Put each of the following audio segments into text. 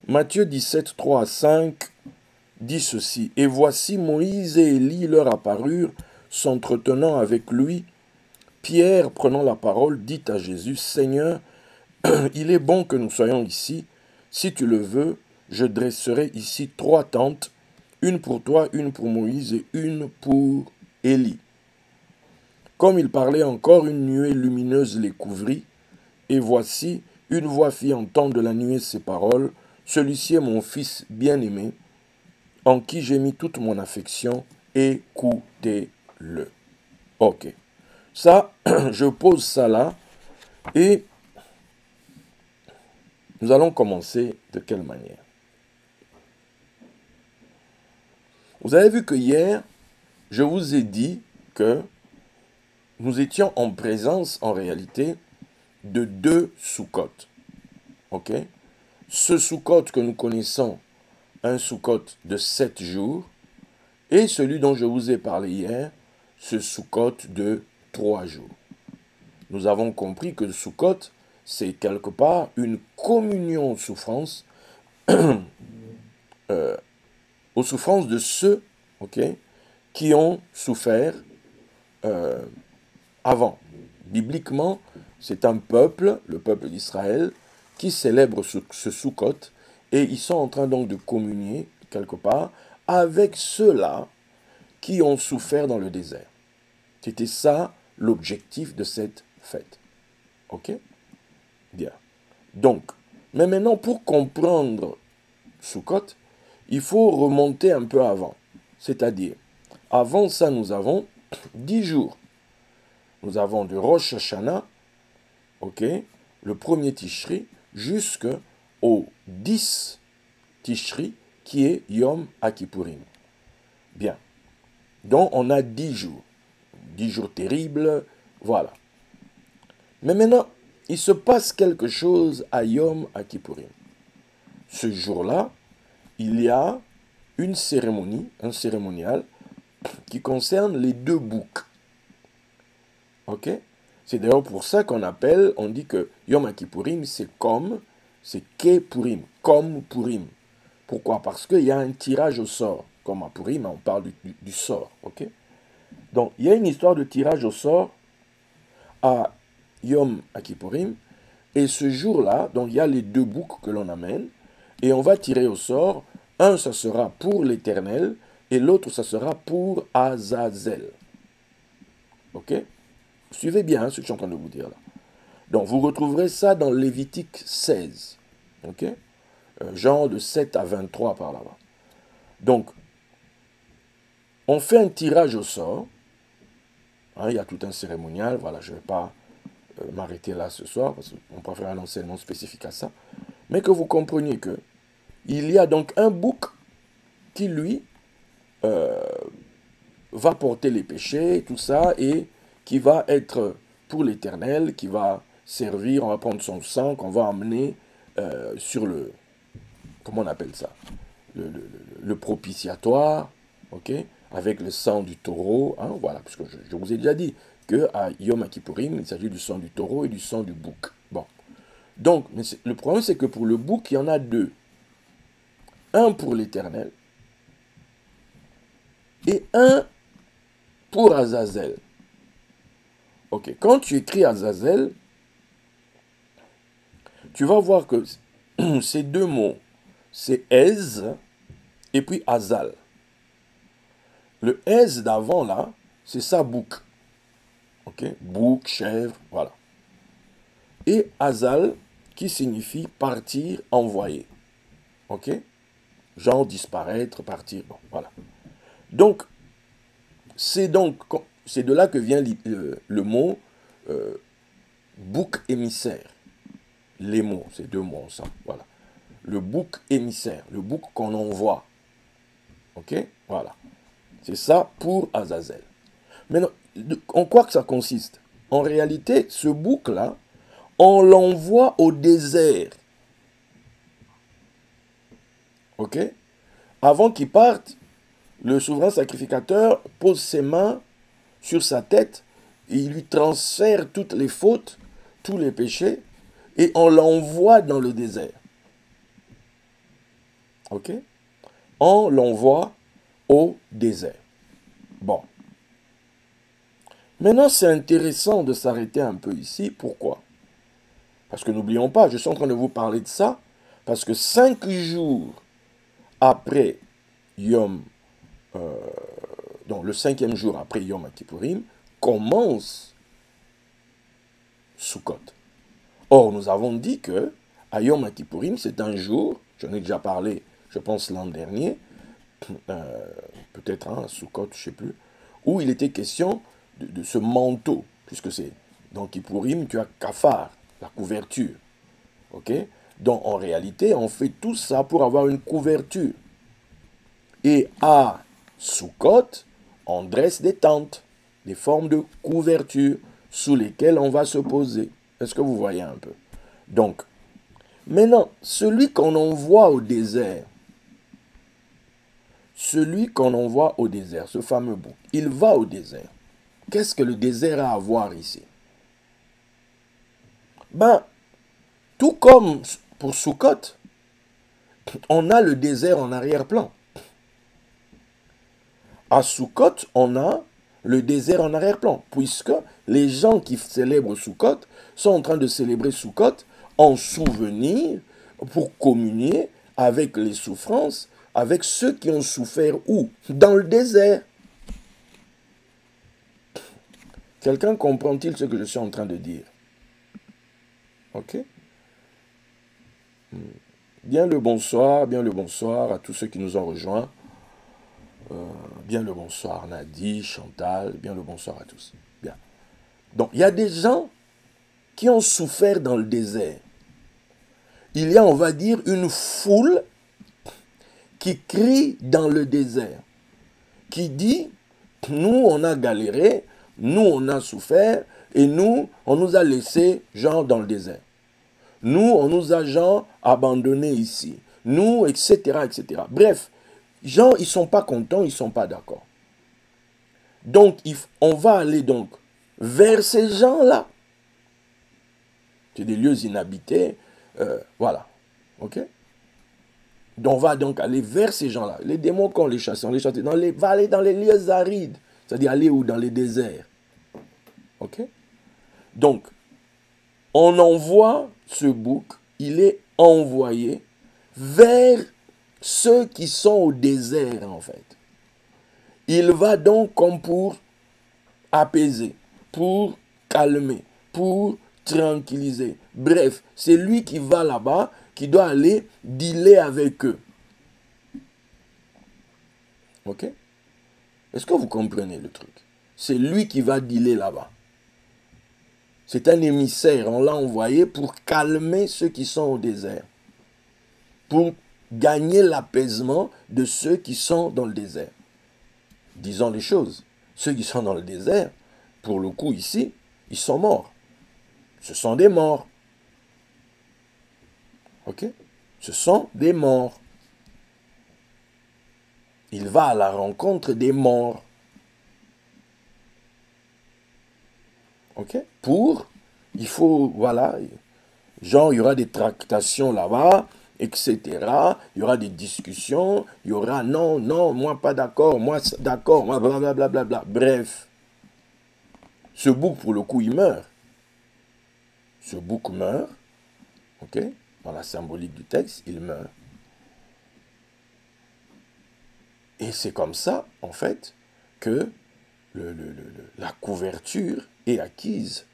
Matthieu 17, 3 à 5 dit ceci. « Et voici Moïse et Élie leur apparurent, s'entretenant avec lui. Pierre, prenant la parole, dit à Jésus, « Seigneur, il est bon que nous soyons ici. Si tu le veux, je dresserai ici 3 tentes, une pour toi, une pour Moïse et une pour Élie. » Comme il parlait encore, une nuée lumineuse les couvrit. Et voici, une voix fit entendre de la nuée ces paroles. « Celui-ci est mon fils bien-aimé, en qui j'ai mis toute mon affection. Écoutez-le. » Ok. Ça, je pose ça là. Et nous allons commencer de quelle manière? Vous avez vu que hier, je vous ai dit que nous étions en présence, en réalité, de 2 Soukotes. Ok? Ce Soukote que nous connaissons, un Soukote de 7 jours, et celui dont je vous ai parlé hier, ce Soukote de 3 jours. Nous avons compris que le Soukote, c'est quelque part une communion aux souffrances, aux souffrances de ceux, ok, qui ont souffert avant. Bibliquement, c'est un peuple, le peuple d'Israël, qui célèbre ce Soukote, et ils sont en train donc de communier, quelque part, avec ceux-là qui ont souffert dans le désert. C'était ça l'objectif de cette fête. Ok? Bien. Donc, mais maintenant, pour comprendre Soukote, il faut remonter un peu avant. C'est-à-dire, avant ça, nous avons 10 jours. Nous avons de Rosh Hashanah, ok, le premier Tishri, jusqu'au 10 Tishri, qui est Yom Akipurim. Bien. Donc, on a 10 jours. 10 jours terribles, voilà. Mais maintenant, il se passe quelque chose à Yom Akipurim. Ce jour-là, il y a une cérémonie, un cérémonial, qui concerne les 2 boucs. Ok? C'est d'ailleurs pour ça on dit que Yom Kippourim, c'est Kepurim, comme Purim. Pourquoi? Parce qu'il y a un tirage au sort. Comme à Purim, on parle du sort. Ok? Donc, il y a une histoire de tirage au sort à Yom Kippourim. Et ce jour-là, donc il y a les 2 boucs que l'on amène. Et on va tirer au sort. Un, ça sera pour l'Éternel. Et l'autre, ça sera pour Azazel. Ok? Suivez bien ce que je suis en train de vous dire là. Donc, vous retrouverez ça dans Lévitique 16. Ok? Genre de 7 à 23 par là-bas. Donc, on fait un tirage au sort. Hein, il y a tout un cérémonial. Voilà, je ne vais pas m'arrêter là ce soir, parce qu'on préfère un enseignement spécifique à ça. Mais que vous compreniez que il y a donc un bouc qui, lui, va porter les péchés, tout ça, et qui va être pour l'Éternel, qui va servir, on va prendre son sang, qu'on va emmener sur le, comment on appelle ça, le propitiatoire, ok, avec le sang du taureau, hein, voilà, parce que je vous ai déjà dit qu'à Yom Kippourim, il s'agit du sang du taureau et du sang du bouc. Bon. Donc, mais le problème, c'est que pour le bouc, il y en a 2. Un pour l'Éternel et un pour Azazel. Ok, quand tu écris Azazel, tu vas voir que ces 2 mots, c'est Ez et puis Azal. Le Ez d'avant là, c'est ça bouc. Ok, bouc, chèvre, voilà. Et Azal, qui signifie partir, envoyer. Ok, genre disparaître, partir, bon, voilà. Donc, c'est de là que vient le mot bouc émissaire. Les mots, c'est 2 mots ensemble, voilà. Le bouc émissaire, le bouc qu'on envoie. Ok, voilà. C'est ça pour Azazel. Maintenant, en quoi que ça consiste? En réalité, ce bouc-là, on l'envoie au désert. Ok? Avant qu'il parte, le souverain sacrificateur pose ses mains sur sa tête et il lui transfère toutes les fautes, tous les péchés, et on l'envoie dans le désert. Ok? On l'envoie au désert. Bon. Maintenant, c'est intéressant de s'arrêter un peu ici. Pourquoi? Parce que n'oublions pas, je suis en train de vous parler de ça, parce que 5 jours après Yom, donc le 5e jour après Yom Kippourim, commence Sukkot. Or, nous avons dit que à Yom Kippourim, c'est un jour, j'en ai déjà parlé, je pense l'an dernier, peut-être à Sukkot, je ne sais plus, où il était question de ce manteau, puisque c'est dans Kippourim, tu as kafar, la couverture. Ok? Donc en réalité, on fait tout ça pour avoir une couverture. Et à Sukkot, on dresse des tentes, des formes de couverture sous lesquelles on va se poser. Est-ce que vous voyez un peu? Donc, maintenant, celui qu'on envoie au désert, ce fameux bouc, il va au désert. Qu'est-ce que le désert a à voir ici? Ben, tout comme pour Sukkot, on a le désert en arrière-plan. À Sukkot, on a le désert en arrière-plan, puisque les gens qui célèbrent Sukkot sont en train de célébrer Sukkot en souvenir pour communier avec les souffrances, avec ceux qui ont souffert où? Dans le désert. Quelqu'un comprend-il ce que je suis en train de dire? Ok? Bien le bonsoir à tous ceux qui nous ont rejoints. Bien le bonsoir Nadi, Chantal, bien le bonsoir à tous. Bien. Donc il y a des gens qui ont souffert dans le désert. Il y a, on va dire, une foule qui crie dans le désert, qui dit, nous on a galéré, nous on a souffert, et nous on nous a laissés genre dans le désert. Nous on nous a genre abandonnés ici. Nous, etc., etc. Bref, gens, ils ne sont pas contents, ils ne sont pas d'accord. Donc, on va aller donc vers ces gens-là. C'est des lieux inhabités. Voilà. OK? Donc, on va donc aller vers ces gens-là. Les démons qu'on les chasse, on va aller dans les lieux arides. C'est-à-dire aller où? Dans les déserts. OK? Donc, on envoie ce bouc, il est envoyé vers ceux qui sont au désert, en fait. Il va donc comme pour apaiser, pour calmer, pour tranquilliser. Bref, c'est lui qui va là-bas, qui doit aller dealer avec eux. Ok? Est-ce que vous comprenez le truc? C'est lui qui va dealer là-bas. C'est un émissaire, on l'a envoyé pour calmer ceux qui sont au désert. Pour gagner l'apaisement de ceux qui sont dans le désert. Disons les choses. Ceux qui sont dans le désert, pour le coup ici, ils sont morts. Ce sont des morts. Ok? Ce sont des morts. Il va à la rencontre des morts. Ok? Il faut, voilà, genre, il y aura des tractations là-bas, etc. Il y aura des discussions, il y aura non, non, moi pas d'accord, moi d'accord, moi blablabla. Bref, ce bouc, pour le coup, il meurt. Ce bouc meurt, ok? Dans la symbolique du texte, il meurt. Et c'est comme ça, en fait, que la couverture est acquise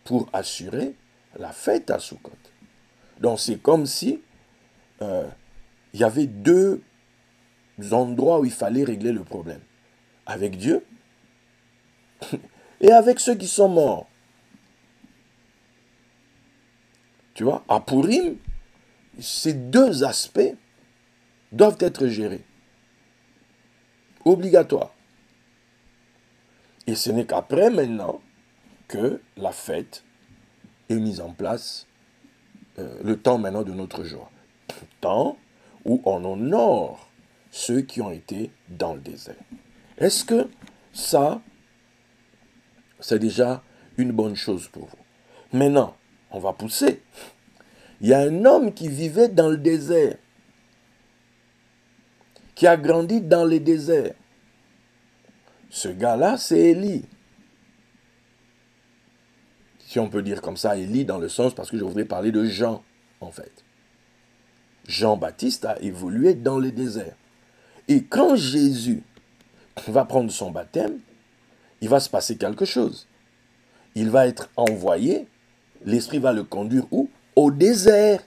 pour assurer la fête à Sukkot. Donc c'est comme si il y avait deux endroits où il fallait régler le problème. Avec Dieu et avec ceux qui sont morts. Tu vois, à Purim, ces deux aspects doivent être gérés. Obligatoire. Et ce n'est qu'après maintenant que la fête est mise en place, le temps maintenant de notre joie. Le temps où on honore ceux qui ont été dans le désert. Est-ce que ça, c'est déjà une bonne chose pour vous? Maintenant, on va pousser. Il y a un homme qui vivait dans le désert. qui a grandi dans les déserts. Ce gars-là, c'est Élie. Si on peut dire comme ça, Élie dans le sens, parce que je voudrais parler de Jean, en fait. Jean-Baptiste a évolué dans les déserts. Et quand Jésus va prendre son baptême, il va se passer quelque chose. Il va être envoyé, l'Esprit va le conduire où? Au désert.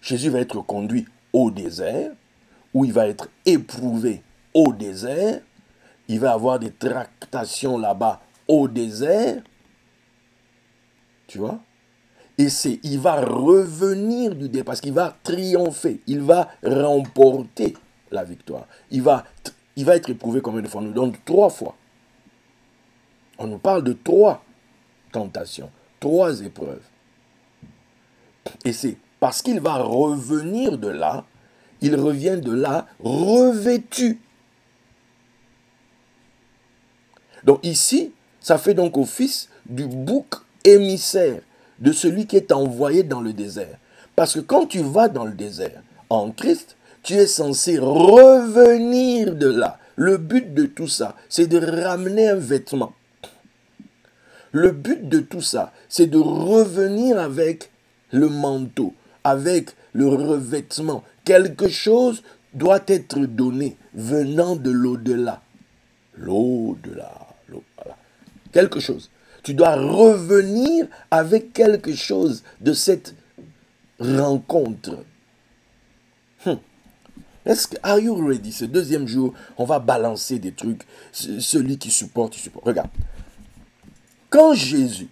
Jésus va être conduit au désert, où il va être éprouvé au désert. Il va avoir des tractations là-bas au désert. Tu vois? Et il va revenir du désert parce qu'il va triompher. Il va remporter la victoire. Il va être éprouvé combien de fois? On nous donne 3 fois. On nous parle de 3 tentations, 3 épreuves. Et c'est parce qu'il va revenir de là, il revient de là revêtu. Donc ici, ça fait donc office du bouc émissaire, de celui qui est envoyé dans le désert. Parce que quand tu vas dans le désert, en Christ, tu es censé revenir de là. Le but de tout ça, c'est de ramener un vêtement. Le but de tout ça, c'est de revenir avec le manteau, avec le revêtement. Quelque chose doit être donné venant de l'au-delà. L'au-delà. Voilà. Quelque chose. Tu dois revenir avec quelque chose de cette rencontre. Are you ready? Ce deuxième jour, on va balancer des trucs. Celui qui supporte, il supporte. Regarde. Quand Jésus,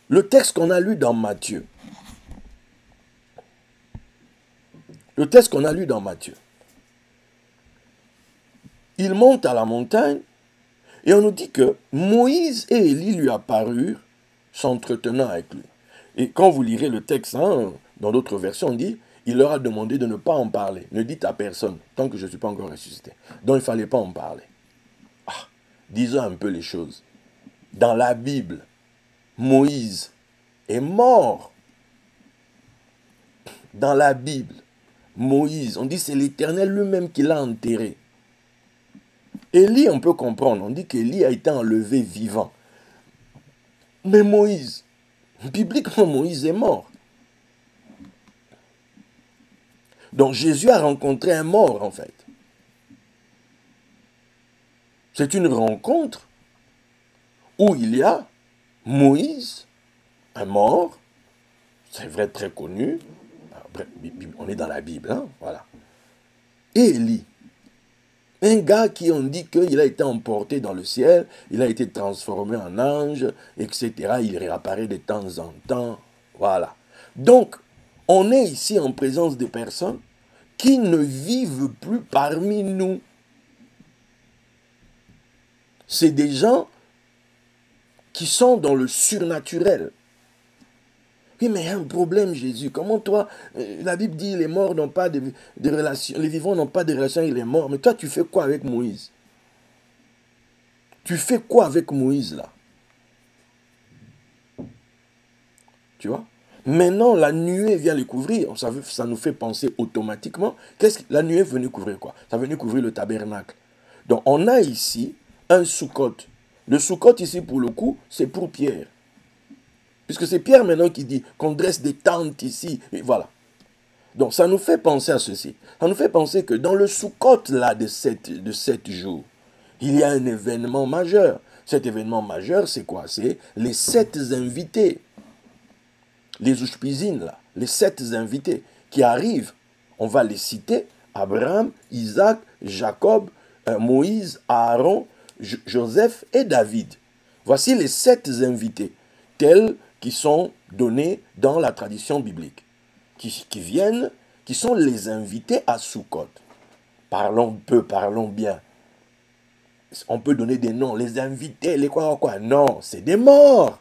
le texte qu'on a lu dans Matthieu, il monte à la montagne et on nous dit que Moïse et Élie lui apparurent s'entretenant avec lui. Et quand vous lirez le texte, dans d'autres versions, on dit, il leur a demandé de ne pas en parler. Ne dites à personne, tant que je ne suis pas encore ressuscité. Donc il ne fallait pas en parler. Disons un peu les choses. Dans la Bible, Moïse est mort. Dans la Bible, Moïse, on dit c'est l'Éternel lui-même qui l'a enterré. Élie, on peut comprendre, on dit qu'Élie a été enlevé vivant. Mais Moïse, bibliquement, Moïse est mort. Donc Jésus a rencontré un mort, en fait. C'est une rencontre où il y a Moïse, un mort, c'est vrai, très connu. On est dans la Bible, voilà. Et Élie, un gars qui on dit qu'il a été emporté dans le ciel, il a été transformé en ange, etc. Il réapparaît de temps en temps, voilà. Donc, on est ici en présence de personnes qui ne vivent plus parmi nous. C'est des gens qui sont dans le surnaturel. Oui, mais il y a un problème, Jésus. Comment toi, la Bible dit les morts n'ont pas de relation, les vivants n'ont pas de relation avec les morts. Mais toi, tu fais quoi avec Moïse? Tu fais quoi avec Moïse, là? Tu vois? Maintenant, la nuée vient les couvrir. Ça nous fait penser automatiquement. La nuée est venue couvrir quoi? Ça venait couvrir le tabernacle. Donc, on a ici un Sukkot. Le Sukkot, ici, pour le coup, c'est pour Pierre. Puisque c'est Pierre maintenant qui dit qu'on dresse des tentes ici. Et voilà. Donc ça nous fait penser à ceci. Ça nous fait penser que dans le Sukkot là de 7 jours, il y a un événement majeur. Cet événement majeur, c'est quoi? C'est les 7 invités. Les Ushpizines là. Les 7 invités qui arrivent. On va les citer. Abraham, Isaac, Jacob, Moïse, Aaron, Joseph et David. Voici les 7 invités. Tels qui sont donnés dans la tradition biblique, qui viennent, qui sont les invités à Sukkot. Parlons peu, parlons bien. On peut donner des noms, les invités, les quoi. Non, c'est des morts.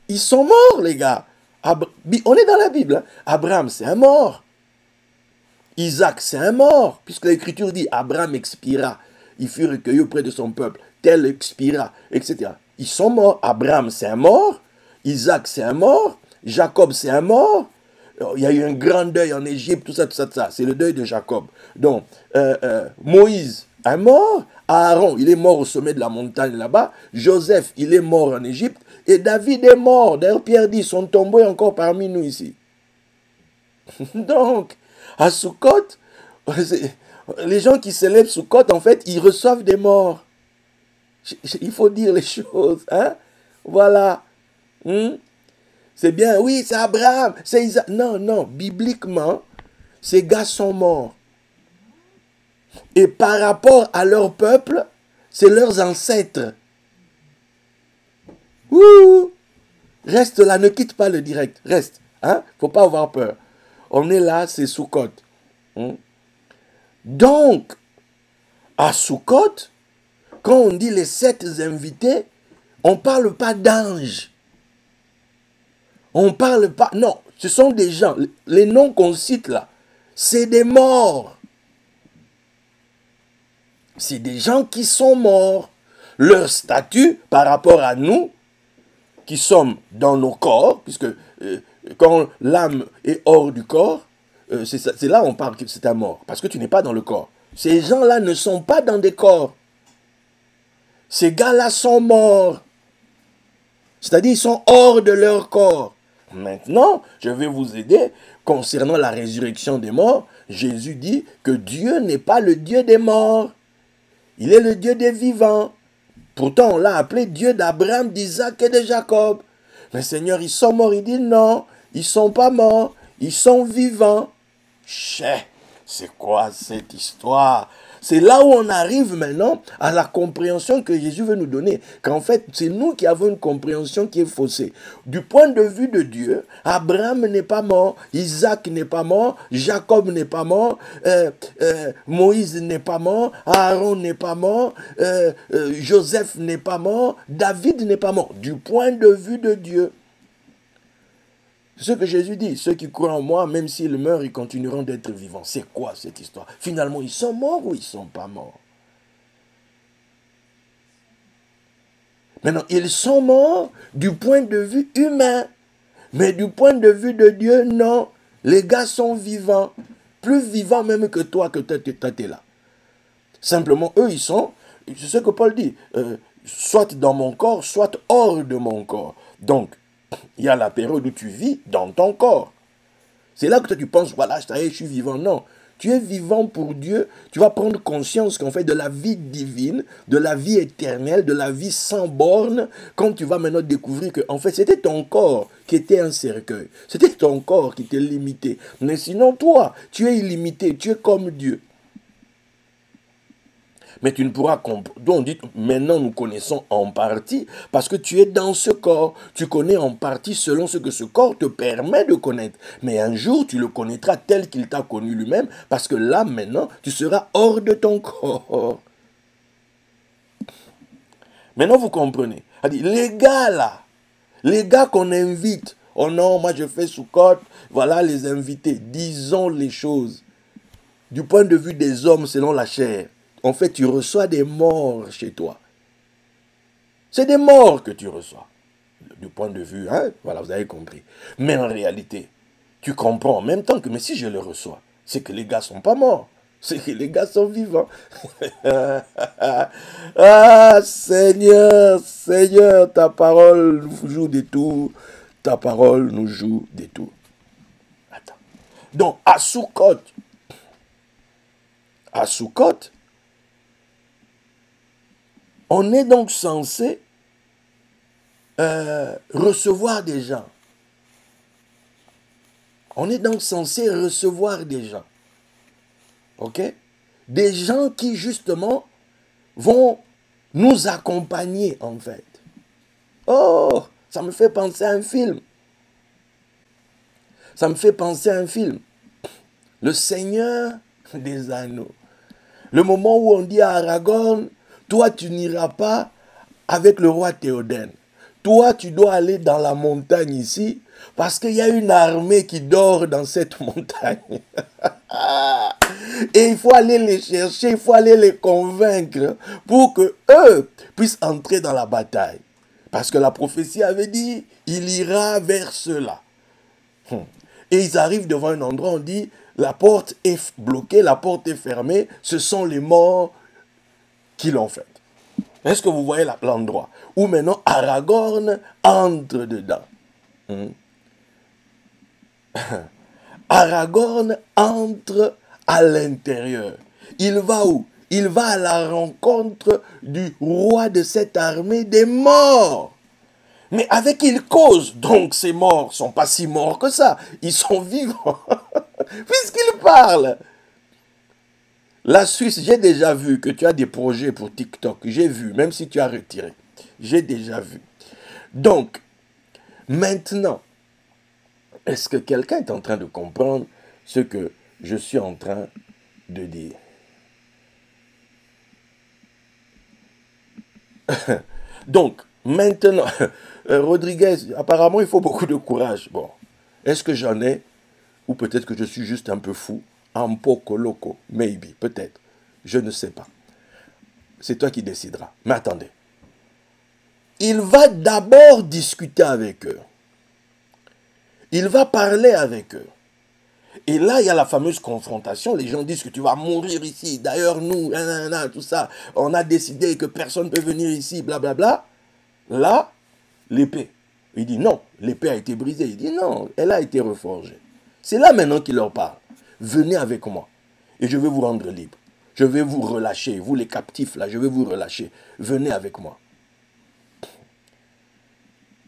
Ils sont morts, les gars. On est dans la Bible. Abraham, c'est un mort. Isaac, c'est un mort, puisque l'Écriture dit, Abraham expira. Il fut recueilli auprès de son peuple. Tel expira, etc. Ils sont morts. Abraham, c'est un mort. Isaac, c'est un mort. Jacob, c'est un mort. Il y a eu un grand deuil en Égypte, tout ça, tout ça, tout ça. C'est le deuil de Jacob. Donc, Moïse, un mort. Aaron, il est mort au sommet de la montagne là-bas. Joseph, il est mort en Égypte. Et David est mort. D'ailleurs, Pierre dit, son tombeau est encore parmi nous ici. Donc, à Sukkot, les gens qui célèbrent Sukkot, en fait, ils reçoivent des morts. Il faut dire les choses. Hein? Voilà. C'est bien, oui, c'est Abraham, c'est Isaac. Non, non, bibliquement, ces gars sont morts. Et par rapport à leur peuple, c'est leurs ancêtres. Ouh! Reste là, ne quitte pas le direct. Reste. Hein? Faut pas avoir peur. On est là, c'est Sukkot. Donc, à Sukkot, quand on dit les 7 invités, on ne parle pas d'anges. On ne parle pas... Non, ce sont des gens. Les noms qu'on cite là, c'est des morts. C'est des gens qui sont morts. Leur statut par rapport à nous, qui sommes dans nos corps, puisque quand l'âme est hors du corps, c'est là où on parle que c'est un mort, parce que tu n'es pas dans le corps. Ces gens-là ne sont pas dans des corps. Ces gars-là sont morts. C'est-à-dire ils sont hors de leur corps. Maintenant, je vais vous aider concernant la résurrection des morts. Jésus dit que Dieu n'est pas le Dieu des morts. Il est le Dieu des vivants. Pourtant, on l'a appelé Dieu d'Abraham, d'Isaac et de Jacob. Mais Seigneur, ils sont morts. Il dit non, ils ne sont pas morts. Ils sont vivants. Chais, c'est quoi cette histoire? C'est là où on arrive maintenant à la compréhension que Jésus veut nous donner. Qu'en fait, c'est nous qui avons une compréhension qui est faussée. Du point de vue de Dieu, Abraham n'est pas mort, Isaac n'est pas mort, Jacob n'est pas mort, Moïse n'est pas mort, Aaron n'est pas mort, Joseph n'est pas mort, David n'est pas mort. Du point de vue de Dieu. Ce que Jésus dit, ceux qui croient en moi, même s'ils meurent, ils continueront d'être vivants. C'est quoi cette histoire? Finalement, ils sont morts ou ils ne sont pas morts? Maintenant, ils sont morts du point de vue humain. Mais du point de vue de Dieu, non. Les gars sont vivants. Plus vivants même que toi, que tu es là. Simplement, eux, ils sont, c'est ce que Paul dit, soit dans mon corps, soit hors de mon corps. Donc, il y a la période où tu vis dans ton corps. C'est là que toi tu penses, voilà, je suis vivant. Non, tu es vivant pour Dieu. Tu vas prendre conscience qu'en fait de la vie divine, de la vie éternelle, de la vie sans borne, quand tu vas maintenant découvrir que en fait c'était ton corps qui était un cercueil. C'était ton corps qui était limité. Mais sinon toi, tu es illimité, tu es comme Dieu. Mais tu ne pourras comprendre. Donc on dit, maintenant nous connaissons en partie, parce que tu es dans ce corps. Tu connais en partie selon ce que ce corps te permet de connaître. Mais un jour, tu le connaîtras tel qu'il t'a connu lui-même, parce que là, maintenant, tu seras hors de ton corps. Maintenant, vous comprenez. Les gars là, les gars qu'on invite, oh non, moi je fais Sukkot, voilà les invités. Disons les choses. Du point de vue des hommes selon la chair. En fait, tu reçois des morts chez toi. C'est des morts que tu reçois. Du point de vue, hein, voilà, vous avez compris. Mais en réalité, tu comprends en même temps que, mais si je le reçois, c'est que les gars ne sont pas morts. C'est que les gars sont vivants. Ah, Seigneur, Seigneur, ta parole nous joue des tours. Ta parole nous joue des tours. Attends. Donc, à Sukkot, on est donc censé recevoir des gens. On est donc censé recevoir des gens. Ok? Des gens qui, justement, vont nous accompagner, en fait. Oh, ça me fait penser à un film. Ça me fait penser à un film. Le Seigneur des Anneaux. Le moment où on dit à Aragorn, toi, tu n'iras pas avec le roi Théoden. Toi, tu dois aller dans la montagne ici, parce qu'il y a une armée qui dort dans cette montagne. Et il faut aller les chercher, il faut aller les convaincre pour que eux puissent entrer dans la bataille. Parce que la prophétie avait dit, il ira vers cela. Et ils arrivent devant un endroit, on dit, la porte est bloquée, la porte est fermée, ce sont les morts qui l'ont fait. Est-ce que vous voyez l'endroit où maintenant Aragorn entre dedans? Aragorn entre à l'intérieur. Il va où? Il va à la rencontre du roi de cette armée des morts. Mais avec qui il cause. Donc ces morts ne sont pas si morts que ça. Ils sont vivants. Puisqu'il parle. La Suisse, j'ai déjà vu que tu as des projets pour TikTok. J'ai vu, même si tu as retiré. J'ai déjà vu. Donc, maintenant, est-ce que quelqu'un est en train de comprendre ce que je suis en train de dire? Donc, maintenant, Rodriguez, apparemment, il faut beaucoup de courage. Bon, est-ce que j'en ai? Ou peut-être que je suis juste un peu fou. Un poco loco, maybe, peut-être. Je ne sais pas. C'est toi qui décideras. Mais attendez. Il va d'abord discuter avec eux. Il va parler avec eux. Et là, il y a la fameuse confrontation. Les gens disent que tu vas mourir ici. D'ailleurs, nous, tout ça, on a décidé que personne ne peut venir ici, blablabla. Là, l'épée. Il dit non, l'épée a été brisée. Il dit non, elle a été reforgée. C'est là maintenant qu'il leur parle. Venez avec moi et je vais vous rendre libre. Je vais vous relâcher, vous les captifs là, je vais vous relâcher. Venez avec moi.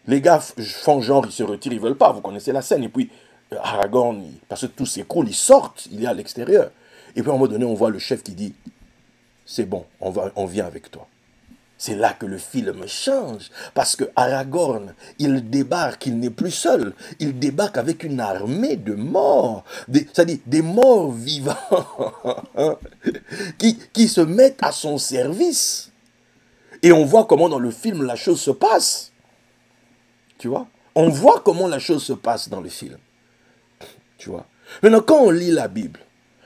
Les gars font genre, ils se retirent, ils ne veulent pas, vous connaissez la scène. Et puis Aragorn, parce que tout s'écroule, ils sortent, il est à l'extérieur. Et puis à un moment donné, on voit le chef qui dit, c'est bon, on vient avec toi. C'est là que le film change. Parce que Aragorn, il débarque, il n'est plus seul. Il débarque avec une armée de morts. C'est-à-dire des morts vivants qui se mettent à son service. Et on voit comment dans le film la chose se passe. Tu vois? On voit comment la chose se passe dans le film. Tu vois? Maintenant, quand on lit la Bible,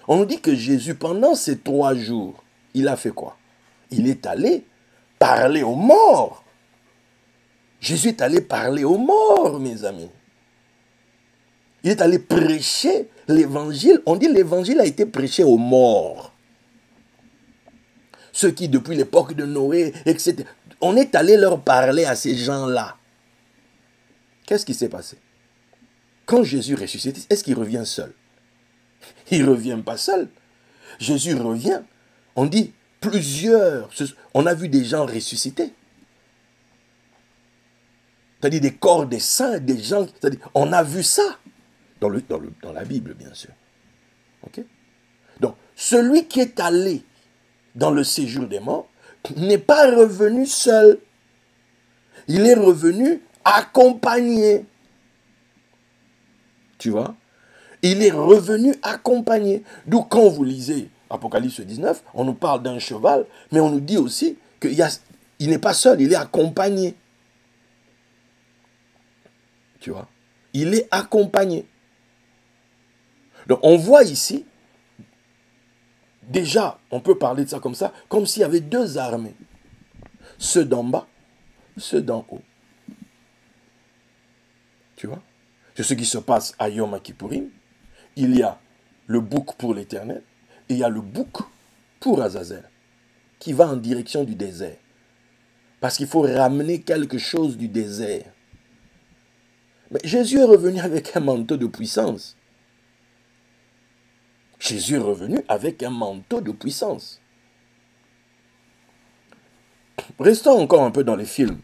on nous dit que Jésus, pendant ces 3 jours, il a fait quoi? Il est allé parler aux morts. Jésus est allé parler aux morts, mes amis. Il est allé prêcher l'évangile. On dit l'évangile a été prêché aux morts. Ceux qui, depuis l'époque de Noé, etc. On est allé leur parler à ces gens-là. Qu'est-ce qui s'est passé? Quand Jésus ressuscite, est-ce qu'il revient seul? Il ne revient pas seul. Jésus revient. On dit plusieurs. On a vu des gens ressuscités. C'est-à-dire des corps des saints, des gens. On a vu ça dans la Bible, bien sûr. Okay? Donc, celui qui est allé dans le séjour des morts n'est pas revenu seul. Il est revenu accompagné. Tu vois? Il est revenu accompagné. D'où quand vous lisez Apocalypse 19, on nous parle d'un cheval, mais on nous dit aussi qu'il n'est pas seul, il est accompagné. Tu vois? Il est accompagné. Donc on voit ici, déjà, on peut parler de ça, comme s'il y avait 2 armées. Ceux d'en bas, ceux d'en haut. Tu vois? C'est ce qui se passe à Yom Kippourim. Il y a le bouc pour l'Éternel et il y a le bouc pour Azazel qui va en direction du désert. Parce qu'il faut ramener quelque chose du désert. Mais Jésus est revenu avec un manteau de puissance. Jésus est revenu avec un manteau de puissance. Restons encore un peu dans les films.